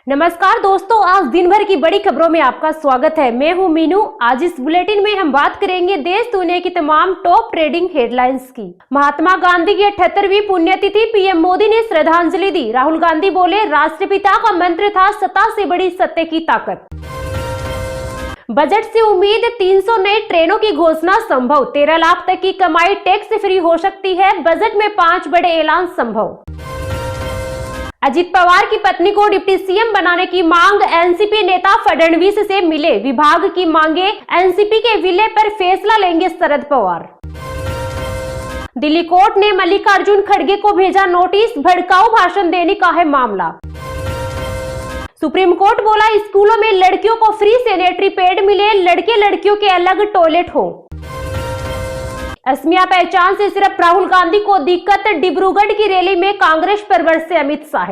नमस्कार दोस्तों, आज दिन भर की बड़ी खबरों में आपका स्वागत है। मैं हूं मीनू। आज इस बुलेटिन में हम बात करेंगे देश दुनिया की तमाम टॉप ट्रेडिंग हेडलाइंस की। महात्मा गांधी की 78वीं पुण्यतिथि, पीएम मोदी ने श्रद्धांजलि दी। राहुल गांधी बोले, राष्ट्रपिता का मंत्र था सत्ता से बड़ी सत्य की ताकत। बजट से उम्मीद 300 नई ट्रेनों की घोषणा संभव। 13 लाख तक की कमाई टैक्स फ्री हो सकती है। बजट में 5 बड़े ऐलान संभव। अजित पवार की पत्नी को डिप्टी सीएम बनाने की मांग। एनसीपी नेता फडणवीस से मिले, विभाग की मांगे। एनसीपी के विलय पर फैसला लेंगे शरद पवार। दिल्ली कोर्ट ने मल्लिकार्जुन खड़गे को भेजा नोटिस, भड़काऊ भाषण देने का है मामला। सुप्रीम कोर्ट बोला, स्कूलों में लड़कियों को फ्री सैनिटरी पैड मिले, लड़के लड़कियों के अलग टॉयलेट हो। असमिया पहचान से सिर्फ राहुल गांधी को दिक्कत, डिब्रूगढ़ की रैली में कांग्रेस पर बरसे अमित शाह।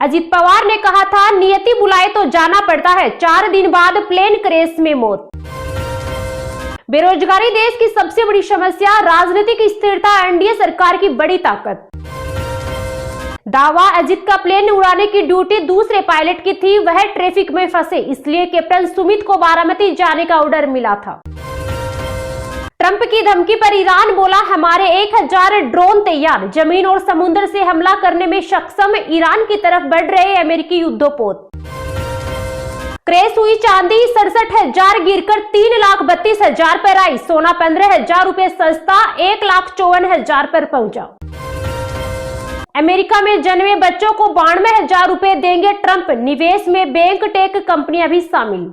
अजित पवार ने कहा था, नियति बुलाए तो जाना पड़ता है। 4 दिन बाद प्लेन क्रैश में मौत। बेरोजगारी देश की सबसे बड़ी समस्या, राजनीतिक स्थिरता एनडीए सरकार की बड़ी ताकत। दावा, अजित का प्लेन उड़ाने की ड्यूटी दूसरे पायलट की थी, वह ट्रैफिक में फंसे, इसलिए कैप्टन सुमित को बारामती जाने का ऑर्डर मिला था। ट्रंप की धमकी पर ईरान बोला, हमारे 1000 ड्रोन तैयार, जमीन और समुद्र से हमला करने में सक्षम। ईरान की तरफ बढ़ रहे अमेरिकी युद्धपोत। क्रैश हुई चांदी, 67,000 गिरकर 3,32,000 पर आई। सोना 15,000 रुपए सस्ता, 1,54,000 पर पहुंचा। अमेरिका में जन्मे बच्चों को 92,000 रुपए देंगे ट्रंप। निवेश में बैंक टेक कंपनियां भी शामिल।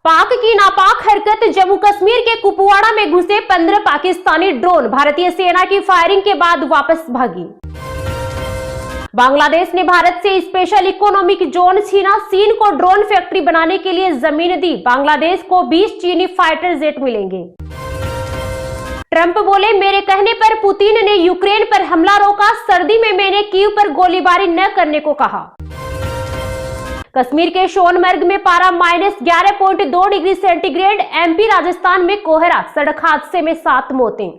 पाक की नापाक हरकत, जम्मू कश्मीर के कुपवाड़ा में घुसे 15 पाकिस्तानी ड्रोन, भारतीय सेना की फायरिंग के बाद वापस भागी। बांग्लादेश ने भारत से स्पेशल इकोनॉमिक जोन छीना, चीन को ड्रोन फैक्ट्री बनाने के लिए जमीन दी। बांग्लादेश को 20 चीनी फाइटर जेट मिलेंगे। ट्रंप बोले, मेरे कहने पर पुतिन ने यूक्रेन पर हमला रोका। सर्दी में मैंने कीव पर गोलीबारी न करने को कहा। कश्मीर के सोनमर्ग में पारा -11.2 डिग्री सेंटीग्रेड। एमपी राजस्थान में कोहरा, सड़क हादसे में 7 मौतें।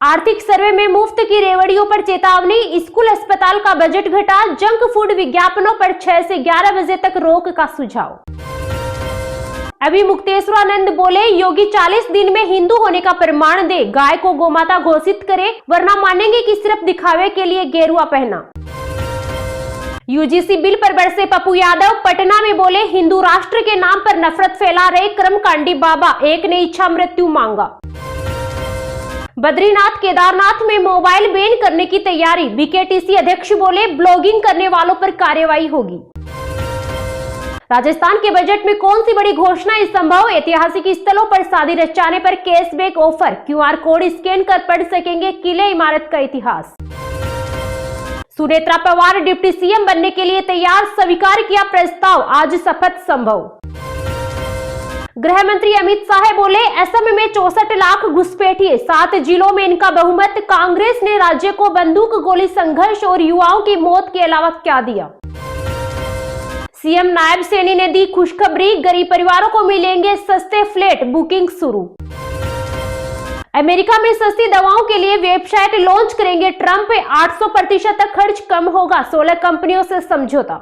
आर्थिक सर्वे में मुफ्त की रेवड़ियों पर चेतावनी, स्कूल अस्पताल का बजट घटा। जंक फूड विज्ञापनों पर 6 से 11 बजे तक रोक का सुझाव। अभी मुक्तेश्वरानंद बोले, योगी 40 दिन में हिंदू होने का प्रमाण दे, गाय को गोमाता घोषित करे, वरना मानेंगे कि सिर्फ दिखावे के लिए गेरुआ पहना। यूजीसी बिल पर बरसे पप्पू यादव, पटना में बोले, हिंदू राष्ट्र के नाम पर नफरत फैला रहे कर्मकांडी बाबा, एक ने इच्छा मृत्यु मांगा। बद्रीनाथ केदारनाथ में मोबाइल बैन करने की तैयारी, बीकेटीसी अध्यक्ष बोले, ब्लॉगिंग करने वालों पर कार्रवाई होगी। राजस्थान के बजट में कौन सी बड़ी घोषणा संभव, ऐतिहासिक स्थलों पर शादी रचाने पर cashback offer, QR code scan कर पढ़ सकेंगे किले इमारत का इतिहास। सुनेत्रा पवार डिप्टी सीएम बनने के लिए तैयार, स्वीकार किया प्रस्ताव, आज शपथ संभव। गृह मंत्री अमित शाह बोले, असम में 64 लाख घुसपैठिए, 7 जिलों में इनका बहुमत। कांग्रेस ने राज्य को बंदूक गोली संघर्ष और युवाओं की मौत के अलावा क्या दिया। सीएम नायब सैनी ने दी खुशखबरी, गरीब परिवारों को मिलेंगे सस्ते फ्लैट, बुकिंग शुरू। अमेरिका में सस्ती दवाओं के लिए वेबसाइट लॉन्च करेंगे ट्रंप, 800% तक खर्च कम होगा, 16 कंपनियों से समझौता।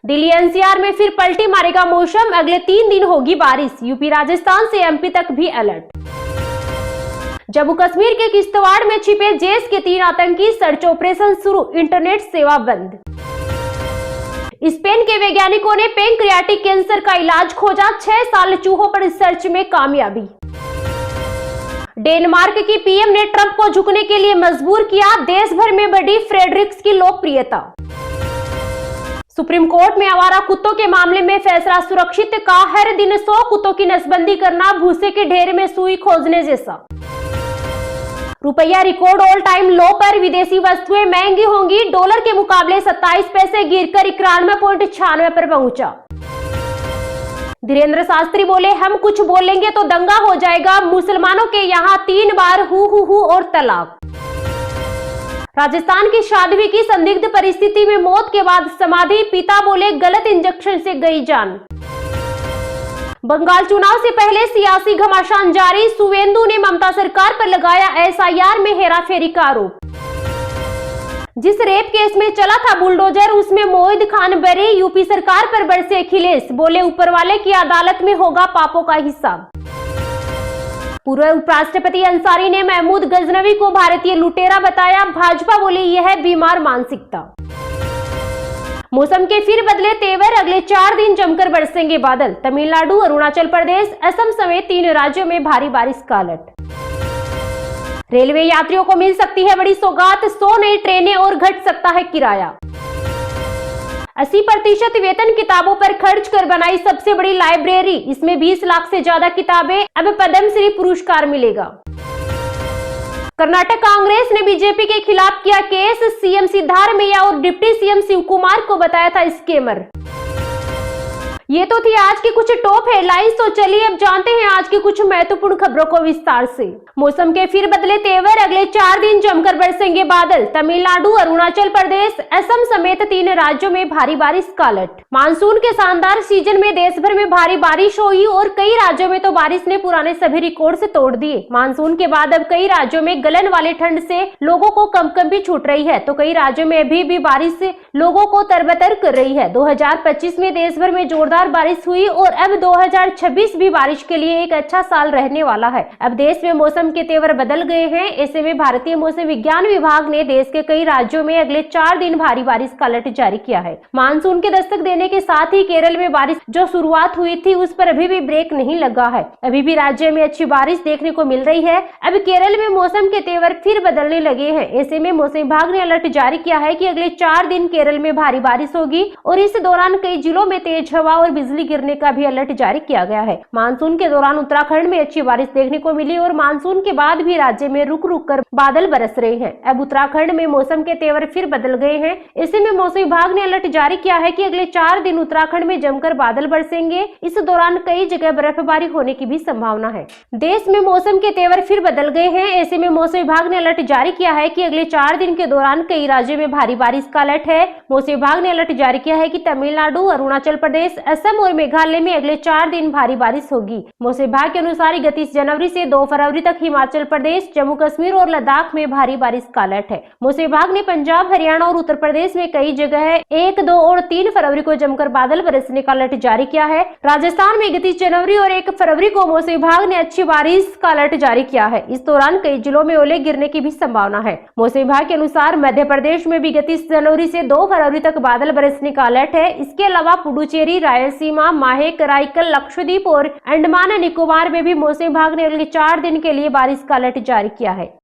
दिल्ली एनसीआर में फिर पलटी मारेगा मौसम, अगले 3 दिन होगी बारिश। यूपी राजस्थान से एमपी तक भी अलर्ट। जम्मू कश्मीर के किश्तवाड़ में छिपे जैश के 3 आतंकी, सर्च ऑपरेशन शुरू, इंटरनेट सेवा बंद। स्पेन के वैज्ञानिकों ने पैंक्रियाटिक कैंसर का इलाज खोजा, 6 साल चूहों पर रिसर्च में कामयाबी। डेनमार्क की पीएम ने ट्रंप को झुकने के लिए मजबूर किया, देश भर में बढ़ी फ्रेडरिक्स की लोकप्रियता। सुप्रीम कोर्ट में आवारा कुत्तों के मामले में फैसला सुरक्षित का, हर दिन 100 कुत्तों की नसबंदी करना भूसे के ढेर में सुई खोजने जैसा। रुपया रिकॉर्ड ऑल टाइम लो पर, विदेशी वस्तुएं महंगी होंगी, डॉलर के मुकाबले 27 पैसे गिरकर 91.96 पर पहुंचा। धीरेन्द्र शास्त्री बोले, हम कुछ बोलेंगे तो दंगा हो जाएगा, मुसलमानों के यहाँ 3 बार हु और तलाक। राजस्थान की साध्वी की संदिग्ध परिस्थिति में मौत के बाद समाधि, पिता बोले गलत इंजेक्शन से गई जान। बंगाल चुनाव से पहले सियासी घमासान जारी, सुवेंदु ने ममता सरकार पर लगाया एसआईआर में हेराफेरी का आरोप। जिस रेप केस में चला था बुलडोजर, उसमें मोहित खान बरी, यूपी सरकार पर बरसे अखिलेश, बोले ऊपर वाले की अदालत में होगा पापों का हिसाब। पूर्व उपराष्ट्रपति अंसारी ने महमूद गजनवी को भारतीय लुटेरा बताया, भाजपा बोली यह है बीमार मानसिकता। मौसम के फिर बदले तेवर, अगले 4 दिन जमकर बरसेंगे बादल, तमिलनाडु, अरुणाचल प्रदेश, असम समेत 3 राज्यों में भारी बारिश का अलर्ट। रेलवे यात्रियों को मिल सकती है बड़ी सौगात, 100 नई ट्रेनें और घट सकता है किराया। 80% वेतन किताबों पर खर्च कर बनाई सबसे बड़ी लाइब्रेरी, इसमें 20 लाख से ज्यादा किताबें, अब पद्मश्री पुरस्कार मिलेगा। कर्नाटक कांग्रेस ने बीजेपी के खिलाफ किया केस, सीएम सिद्धारमैया और डिप्टी सीएम शिव कुमार को बताया था स्कैमर। ये तो थी आज की कुछ टॉप हेडलाइंस, तो चलिए अब जानते हैं आज की कुछ महत्वपूर्ण खबरों को विस्तार से। मौसम के फिर बदले तेवर, अगले 4 दिन जमकर बरसेंगे बादल, तमिलनाडु, अरुणाचल प्रदेश, असम समेत 3 राज्यों में भारी बारिश का अलर्ट। मानसून के शानदार सीजन में देश भर में भारी बारिश हुई और कई राज्यों में तो बारिश ने पुराने सभी रिकॉर्ड से तोड़ दिए। मानसून के बाद अब कई राज्यों में गलन वाले ठंड से लोगों को कंपकंपी भी छूट रही है, तो कई राज्यों में अभी भी बारिश से लोगों को तरबतर कर रही है। 2025 में देश भर में जोरदार बारिश हुई और अब 2026 भी बारिश के लिए एक अच्छा साल रहने वाला है। अब देश में मौसम के तेवर बदल गए हैं। ऐसे में भारतीय मौसम विज्ञान विभाग ने देश के कई राज्यों में अगले 4 दिन भारी बारिश का अलर्ट जारी किया है। मानसून के दस्तक देने के साथ ही केरल में बारिश जो शुरुआत हुई थी उस पर अभी भी ब्रेक नहीं लगा है। अभी भी राज्य में अच्छी बारिश देखने को मिल रही है। अब केरल में मौसम के तेवर फिर बदलने लगे हैं। ऐसे में मौसम विभाग ने अलर्ट जारी किया है कि अगले 4 दिन केरल में भारी बारिश होगी और इस दौरान कई जिलों में तेज हवा और बिजली गिरने का भी अलर्ट जारी किया गया है। मानसून के दौरान उत्तराखंड में अच्छी बारिश देखने को मिली और मानसून के बाद भी राज्य में रुक रुक कर बादल बरस रहे हैं। अब उत्तराखंड में मौसम के तेवर फिर बदल गए हैं। ऐसे में मौसम विभाग ने अलर्ट जारी किया है कि अगले 4 दिन उत्तराखंड में जमकर बादल बरसेंगे। इस दौरान कई जगह बर्फबारी होने की भी संभावना है। देश में मौसम के तेवर फिर बदल गए हैं। ऐसे में मौसम विभाग ने अलर्ट जारी किया है कि अगले 4 दिन के दौरान कई राज्यों में भारी बारिश का अलर्ट है। मौसम विभाग ने अलर्ट जारी किया है कि तमिलनाडु, अरुणाचल प्रदेश, असम और मेघालय में अगले 4 दिन भारी बारिश होगी। मौसम विभाग के अनुसार 31 जनवरी से 2 फरवरी तक हिमाचल प्रदेश, जम्मू कश्मीर और लद्दाख में भारी बारिश का अलर्ट है। मौसम विभाग ने पंजाब, हरियाणा और उत्तर प्रदेश में कई जगह 1, 2 और 3 फरवरी को जमकर बादल बरसने का अलर्ट जारी किया है। राजस्थान में 31 जनवरी और 1 फरवरी को मौसम विभाग ने अच्छी बारिश का अलर्ट जारी किया है। इस दौरान कई जिलों में ओले गिरने की भी संभावना है। मौसम विभाग के अनुसार मध्य प्रदेश में भी 31 जनवरी से 2 फरवरी तक बादल बरसने का अलर्ट है। इसके अलावा पुडुचेरी, रायलसीमा, माहे, कराईकल, लक्षद्वीप और अंडमान निकोबार में भी मौसम विभाग ने अगले 4 दिन के लिए बारिश का अलर्ट जारी किया है।